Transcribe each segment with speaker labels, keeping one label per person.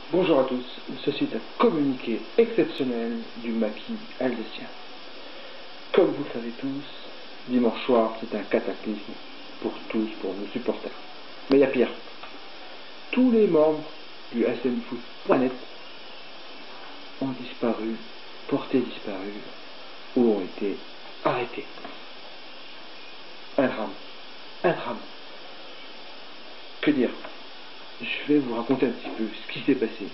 Speaker 1: Bonjour à tous, ceci est un communiqué exceptionnel du maquis alsacien. Comme vous le savez tous, dimanche soir c'est un cataclysme pour tous, pour nos supporters. Mais il y a pire. Tous les membres du smfoot.net ont disparu, portés disparus, ou ont été arrêtés. Un drame. Un drame. Que dire? Je vais vous raconter un petit peu ce qui s'est passé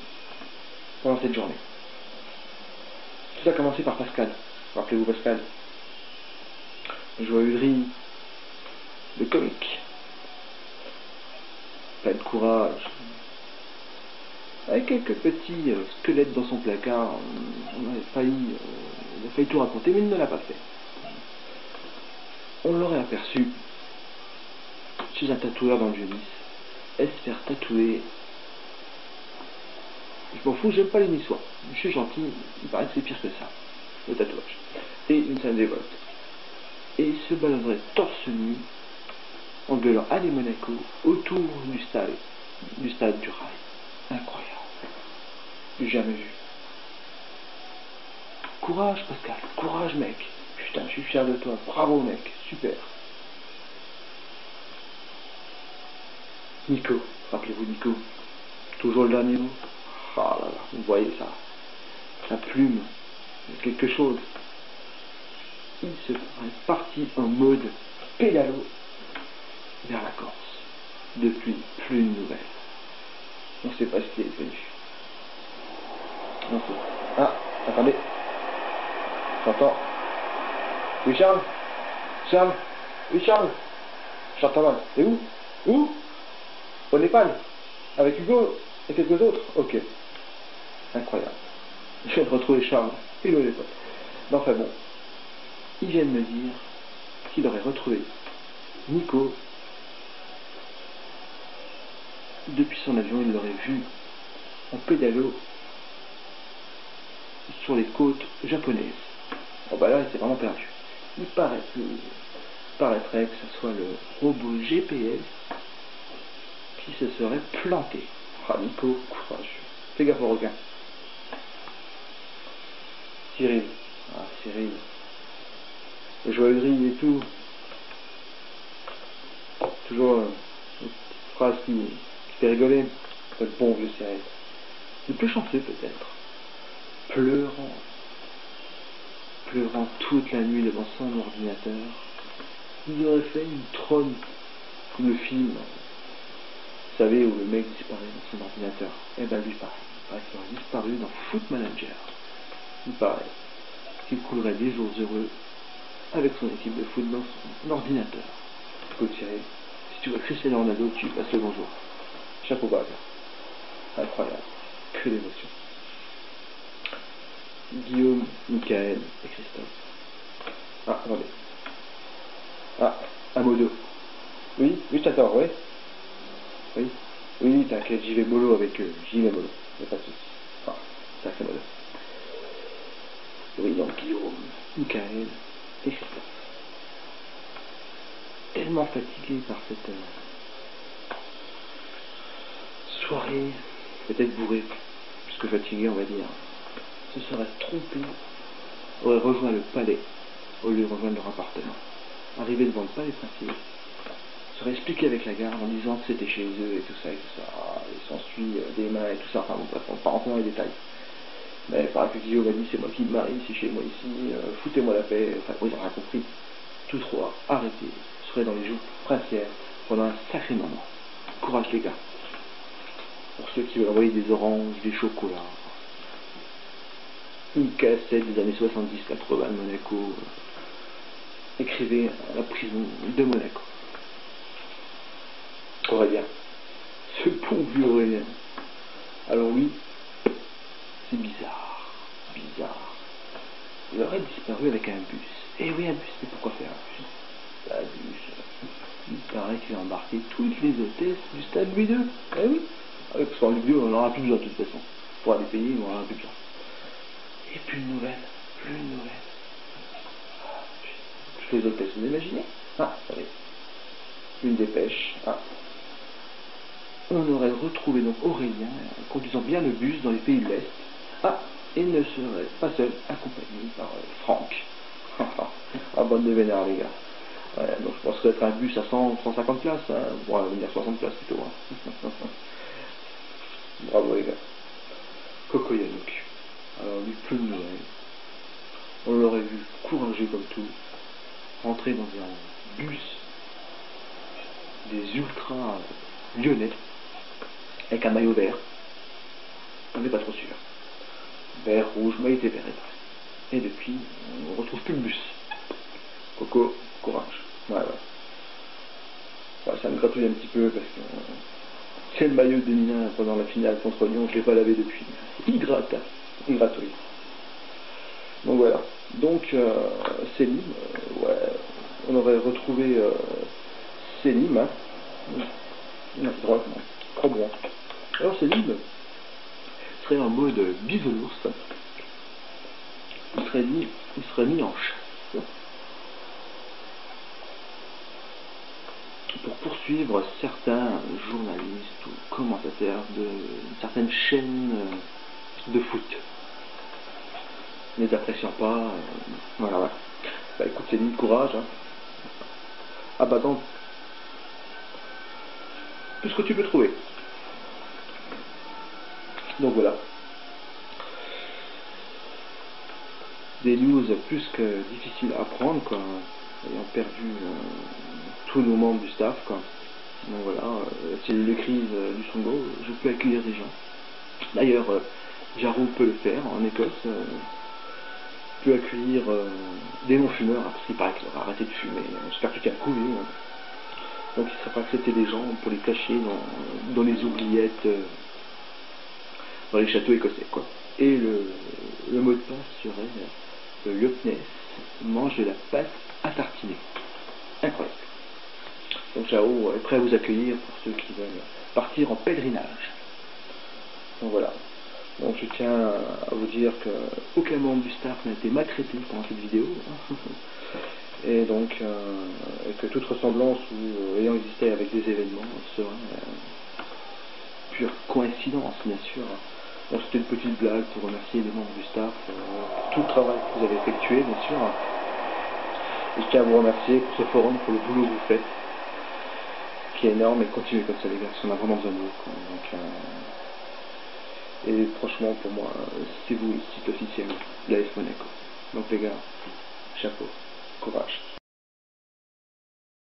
Speaker 1: pendant cette journée. Tout a commencé par Pascal. Rappelez-vous Pascal, le joaillerie, le comique, plein de courage, avec quelques petits squelettes dans son placard. Il a failli tout raconter, mais il ne l'a pas fait. On l'aurait aperçu chez un tatoueur dans le Vieux-Nice, et se faire tatouer. Je m'en fous, j'aime pas les Niçois. Je suis gentil, il paraît que c'est pire que ça, le tatouage. Et une scène dévote. Et il se baladerait torse nu, en gueulant Allez Monaco, autour du stade du Rail. Incroyable. Jamais vu. Courage Pascal, courage mec. Putain, je suis fier de toi. Bravo mec, super. Nico, rappelez-vous Nico. Toujours le dernier mot. Ah là là, vous voyez ça. La plume, quelque chose. Il se serait parti en mode pédalo vers la Corse. Depuis, plus une nouvelle. On ne sait pas ce qui est devenu. Non, ah, attendez. J'entends. Oui, Charles? Charles? Oui, Charles? J'entends mal. Et où? Où? Au Népal? Avec Hugo et quelques autres? Ok. Incroyable. Je viens de retrouver Charles. Il est au Népal. Non, enfin bon. Il vient de me dire qu'il aurait retrouvé Nico. Depuis son avion, il l'aurait vu en pédalo sur les côtes japonaises. Bon bah là, il s'est vraiment perdu. Il paraîtrait que ce soit le robot GPS qui se serait planté. Ah Nico, courage. Fais gaffe au requin. Cyril. Ah Cyril. Le joaillerie et tout. Toujours une petite phrase qui fait rigoler. Le bon vieux Cyril. Le plus chanceux peut-être. Pleurant toute la nuit devant son ordinateur. Il aurait fait une trône comme le film, vous savez, où le mec disparaît dans son ordinateur. Et ben lui pareil. Il paraît qu'il aurait disparu dans Foot Manager. Il paraît qu'il coulerait des jours heureux avec son équipe de foot dans son ordinateur. Écoute Cyril, si tu vois Cristiano Ronaldo, tu passes le bonjour. Chapeau bas. Incroyable. Que d'émotion. Guillaume, Michael et Christophe. Ah, attendez. Ah, un mot d'eau. Oui, je t'attends, oui. Oui, t'inquiète, j'y vais mollo avec eux. J'y vais mollo. Y'a pas de soucis. Ah, ça fait mollo. Oui, donc Guillaume, Michael et Christophe. Tellement fatigué par cette soirée, peut-être bourré, plus que fatigué, on va dire, se serait trompé, aurait rejoint le palais au lieu de rejoindre leur appartement. Arrivé devant le palais princier, serait expliqué avec la garde en disant que c'était chez eux et tout ça. Ah, il s'ensuit des mains et tout ça. Enfin bon, bref, on ne va pas rentrer dans les détails. Mais par que Guillaume a dit c'est moi qui me marie, c'est chez moi ici, foutez-moi la paix. Enfin, ils ont rien compris. Tous trois, arrêtés, seraient dans les joutes princières pendant un sacré moment. Courage les gars. Pour ceux qui veulent envoyer des oranges, des chocolats, une cassette des années 70-80 de Monaco, écrivez à la prison de Monaco. Aurélien. Ce bon vieux Aurélien. Alors oui, c'est bizarre. Il aurait disparu avec un bus. Eh oui, un bus, mais pourquoi faire un bus? Un bus. Il paraît qu'il a embarqué toutes les hôtesses du stade Louis II. Eh oui. Parce qu'en Louis II, on n'en aura plus besoin de toute façon. Pour aller payer, on n'en aura plus besoin. Et plus une nouvelle. Toutes les hôtesses, vous imaginez? Ah, attendez. Une dépêche. Ah. on aurait retrouvé donc Aurélien conduisant bien le bus dans les pays de l'Est. Ah, il ne serait pas seul, accompagné par Franck. Ah, bande de vénards, les gars. Ouais, donc je pense que ça va être un bus à 150 places, hein. Bon, on va venir 60 places plutôt. Hein. Bravo, les gars. Coco Yanouk. Alors, lui, plus de nouvelles. On l'aurait vu courageux comme tout, rentrer dans un bus des ultras lyonnais, avec un maillot vert. On n'est pas trop sûr. Vert, rouge, maillot vert et depuis, on ne retrouve plus le bus. Coco, courage. Ouais. Ouais, ça me gratouille un petit peu parce que c'est le maillot de Nina pendant la finale contre Lyon, je ne l'ai pas lavé depuis. Il gratte, il gratouille. Donc voilà. Donc Selim, ouais, on aurait retrouvé Selim, hein. Drôle, trop bon. Alors Selim serait en mode bisounours. Il serait mis en chasse pour poursuivre certains journalistes ou commentateurs de certaines chaînes de foot. Ne les appréciant pas, voilà. Bah écoute Céline, courage, hein. Abattant tout ce que tu peux trouver. Donc voilà. Des news plus que difficiles à prendre, quoi, ayant perdu tous nos membres du staff, quoi. Donc voilà, c'est le crise du Songo, je peux accueillir des gens. D'ailleurs, Jarou peut le faire en Écosse, peut accueillir des non-fumeurs, hein, parce qu'il paraît qu'il aura arrêté de fumer, j'espère que tu as couvé. Hein. Donc il ne serait pas accepter des gens pour les cacher dans les oubliettes, dans les châteaux écossais, quoi. Et le mot de passe serait le Loch Ness mange de la pâte à tartiner. Incroyable. Donc Jao est prêt à vous accueillir pour ceux qui veulent partir en pèlerinage. Donc voilà. Donc je tiens à vous dire qu'aucun membre du staff n'a été maltraité pendant cette vidéo. Et donc et que toute ressemblance ou ayant existé avec des événements serait pure coïncidence, bien sûr. Donc c'était une petite blague pour remercier les membres du staff pour tout le travail que vous avez effectué, bien sûr. Et je tiens à vous remercier pour ce forum, pour le boulot que vous faites, qui est énorme, et continuez comme ça les gars, parce qu'on a vraiment besoin de vous. Donc, et franchement pour moi, c'est vous le site officiel de l'AS Monaco. Donc les gars, chapeau, courage.